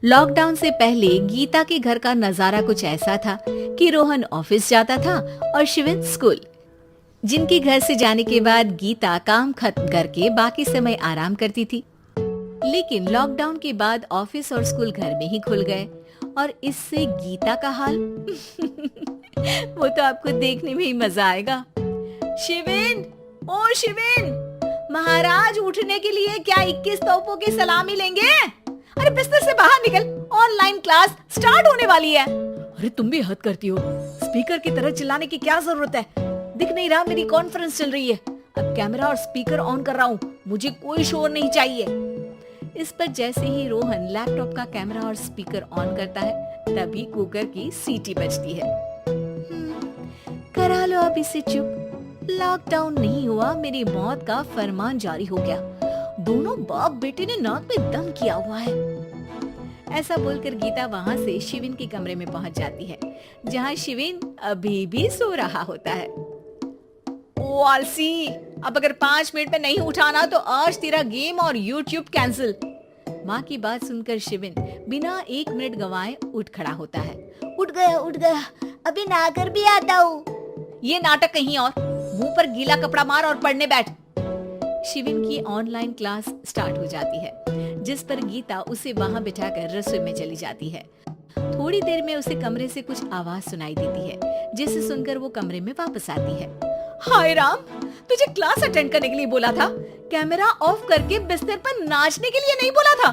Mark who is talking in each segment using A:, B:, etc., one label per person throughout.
A: Lockdown से पहले गीता के घर का नजारा कुछ ऐसा था कि रोहन ऑफिस जाता था और शिविन स्कूल। जिनके घर से जाने के बाद गीता काम खत्म करके बाकी समय आराम करती थी। लेकिन लॉकडाउन के बाद ऑफिस और स्कूल घर में ही खुल गए और इससे गीता का हाल वो तो आपको देखने में ही मजा आएगा। शिविन, ओ शिविन, महाराज उठने के लिए क्या 21 तोपों की सलामी लेंगे? अरे बिस्तर से बाहर निकल, ऑनलाइन क्लास स्टार्ट होने वाली है। अरे तुम भी हद करती हो, स्पीकर की तरह चिल्लाने की क्या जरूरत है? दिख नहीं रहा मेरी कॉन्फ्रेंस चल रही है। अब कैमरा और स्पीकर ऑन कर रहा हूँ, मुझे कोई शोर नहीं चाहिए। इस पर जैसे ही रोहन लैपटॉप का कैमरा और स्पीकर ऑन करता है तभी कुकर की सीटी बजती है। करा लो अब इसे चुप। लॉकडाउन नहीं हुआ, मेरी मौत का फरमान जारी हो गया। दोनों बाप बेटे ने नाक में दम किया हुआ है। ऐसा बोलकर गीता वहाँ से शिविन के कमरे में पहुँच जाती है, जहाँ शिविन अभी भी सो रहा होता है। ओ आलसी, अब अगर 5 मिनट में नहीं उठाना तो आज तेरा गेम और यूट्यूब कैंसिल। माँ की बात सुनकर शिविन बिना 1 मिनट गंवाए उठ खड़ा होता है। उठ गया, अभी नहाकर भी आता हूँ। ये नाटक कहीं और, मुंह पर गीला कपड़ा मार और पढ़ने बैठ। शिविन की ऑनलाइन क्लास स्टार्ट हो जाती है, जिस पर गीता उसे वहां बिठाकर रसोई में चली जाती है। थोड़ी देर में उसे कमरे से कुछ आवाज सुनाई देती है, जिसे सुनकर वो कमरे में वापस आती है। हाय राम, तुझे क्लास अटेंड करने के लिए बोला था, कैमरा ऑफ करके बिस्तर पर नाचने के लिए नहीं बोला था।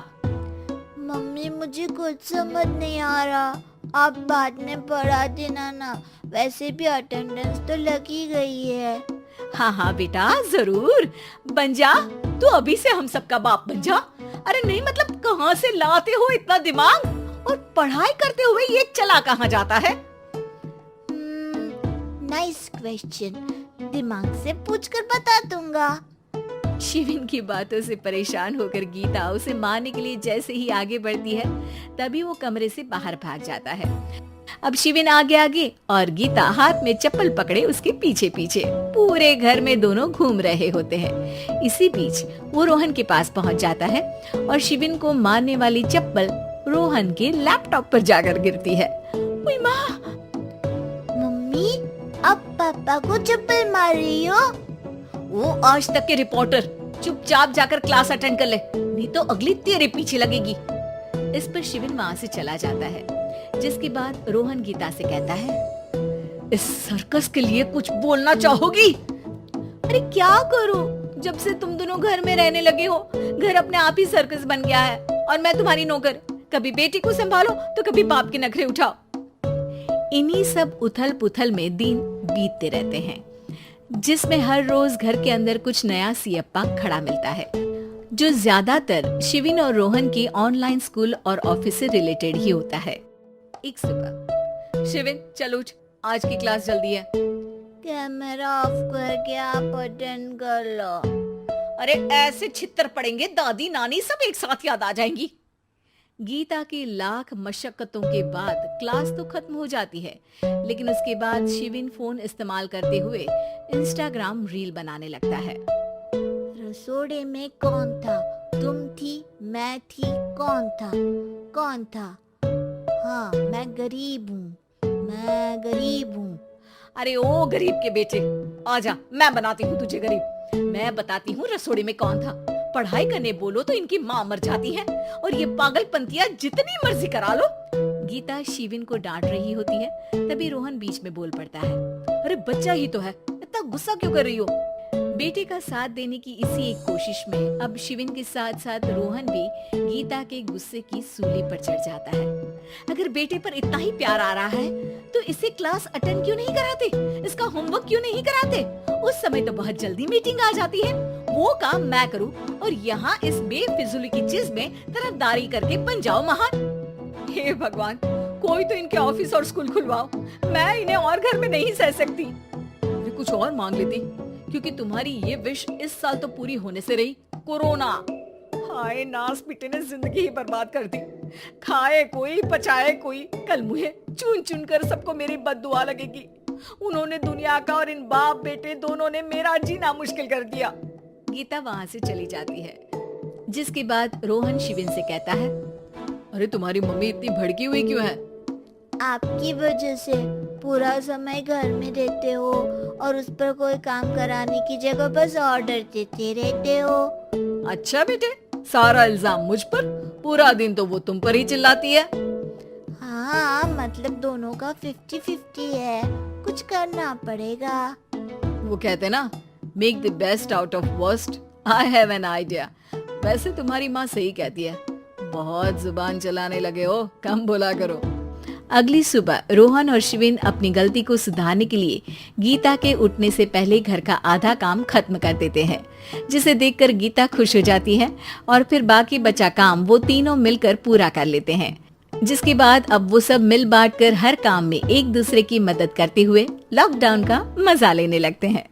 B: मम्मी मुझे कुछ समझ नहीं आ रहा, आप बाद में पढ़ा देना ना, वैसे भी अटेंडेंस तो लगी गई है।
A: हाँ बेटा, जरूर बन जा, तू अभी से हम सबका बाप बन जा। अरे नहीं मतलब कहाँ से लाते हो इतना दिमाग, और पढ़ाई करते हुए ये चला कहाँ जाता है?
B: नाइस क्वेश्चन, दिमाग से पूछकर बता दूंगा।
A: शिविन की बातों से परेशान होकर गीता उसे मारने के लिए जैसे ही आगे बढ़ती है तभी वो कमरे से बाहर भाग जाता है। अब शिविन आगे और गीता हाथ में चप्पल पकड़े उसके पीछे पीछे पूरे घर में दोनों घूम रहे होते हैं। इसी बीच वो रोहन के पास पहुंच जाता है और शिविन को मारने वाली चप्पल रोहन के लैपटॉप पर जाकर गिरती है। ओए माँ!
B: मम्मी, अब पापा को चप्पल मार रही हो?
A: वो आज तक के रिपोर्टर, चुपचाप जाकर क्लास अटेंड कर ले, नहीं तो अगली तेरे पीछे लगेगी। इस पर शिविन वहाँ से चला जाता है, जिसके बाद रोहन गीता से कहता है, इस सर्कस के लिए कुछ बोलना चाहोगी? अरे क्या करूं, जब से तुम दोनों घर में रहने लगे हो, घर अपने आप ही सर्कस बन गया है और मैं तुम्हारी नौकर। कभी बेटी को संभालो तो कभी बाप के नखरे उठाओ। इन्हीं सब उथल पुथल में दिन बीतते रहते हैं, जिसमें हर रोज घर के अंदर कुछ नया सियप्पा खड़ा मिलता है, जो ज्यादातर शिविन और रोहन के ऑनलाइन स्कूल और ऑफिस से रिलेटेड ही होता है। एक सुबह, शिविन चल उठ, आज की क्लास जल्दी है।
B: कैमरा ऑफ करके आप अटेंड कर लो।
A: अरे ऐसे छित्तर पड़ेंगे, दादी नानी सब एक साथ याद आ जाएंगी। गीता की लाख मशक्कतों के बाद क्लास तो खत्म हो जाती है, लेकिन उसके बाद शिविन फोन इस्तेमाल करते हुए इंस्टाग्राम रील बनाने लगता है।
B: रसोड़े में कौन था? तुम थी, मैं थी, कौन था? हाँ, मैं गरीब हूँ।
A: अरे ओ गरीब के बेटे, आजा, मैं बनाती हूँ तुझे गरीब। मैं बताती हूँ रसोड़े में कौन था। पढ़ाई करने बोलो तो इनकी माँ मर जाती है, और ये पागलपंतियाँ जितनी मर्जी करा लो। गीता शिविन को डांट रही होती है, तभी रोहन बीच में बोल पड़ता है। अरे बच्चा ही तो है, इतना गुस्सा क्यों कर रही हो? बेटे का साथ देने की इसी एक कोशिश में अब शिविन के साथ साथ रोहन भी गीता के गुस्से की सूली पर चढ़ जाता है। अगर बेटे पर इतना ही प्यार आ रहा है तो इसे क्लास अटेंड क्यों नहीं कराते, इसका होमवर्क क्यों नहीं कराते? उस समय तो बहुत जल्दी मीटिंग आ जाती है, वो काम मैं करूं और यहाँ इस बेफिजूली की चीज में तरफदारी करके बन जाओ महान। हे भगवान, कोई तो इनके ऑफिस और स्कूल खुलवाओ, मैं इन्हें और घर में नहीं सह सकती। कुछ और मांग लेती, क्योंकि तुम्हारी ये विश इस साल तो पूरी होने से रही, कोरोना। हाय नास बेटे ने जिंदगी ही बर्बाद कर दी। खाए कोई पचाए कोई, कल मुझे चुन चुन कर सबको मेरी बद्दुआ लगेगी। उन्होंने दुनिया का और इन बाप बेटे दोनों ने मेरा जीना मुश्किल कर दिया। गीता वहाँ से चली जाती है, जिसके बाद रोहन शिविन से कहता है, अरे तुम्हारी मम्मी इतनी भड़की हुई क्यों है?
B: आपकी वजह से पूरा समय घर में रहते हो और उस पर कोई काम कराने की जगह बस ऑर्डर देते रहते हो।
A: अच्छा बेटे, सारा इल्जाम मुझ पर, पूरा दिन तो वो तुम पर ही चिल्लाती है।
B: हाँ, मतलब दोनों का 50-50 है, कुछ करना पड़ेगा।
A: वो कहते ना, make the best out of worst. I have an idea. वैसे तुम्हारी माँ सही कहती है, बहुत जुबान चलाने लगे हो, कम बोला करो। अगली सुबह रोहन और शिविन अपनी गलती को सुधारने के लिए गीता के उठने से पहले घर का आधा काम खत्म कर देते हैं, जिसे देखकर गीता खुश हो जाती है और फिर बाकी बचा काम वो तीनों मिलकर पूरा कर लेते हैं। जिसके बाद अब वो सब मिल बांट कर हर काम में एक दूसरे की मदद करते हुए लॉकडाउन का मजा लेने लगते हैं।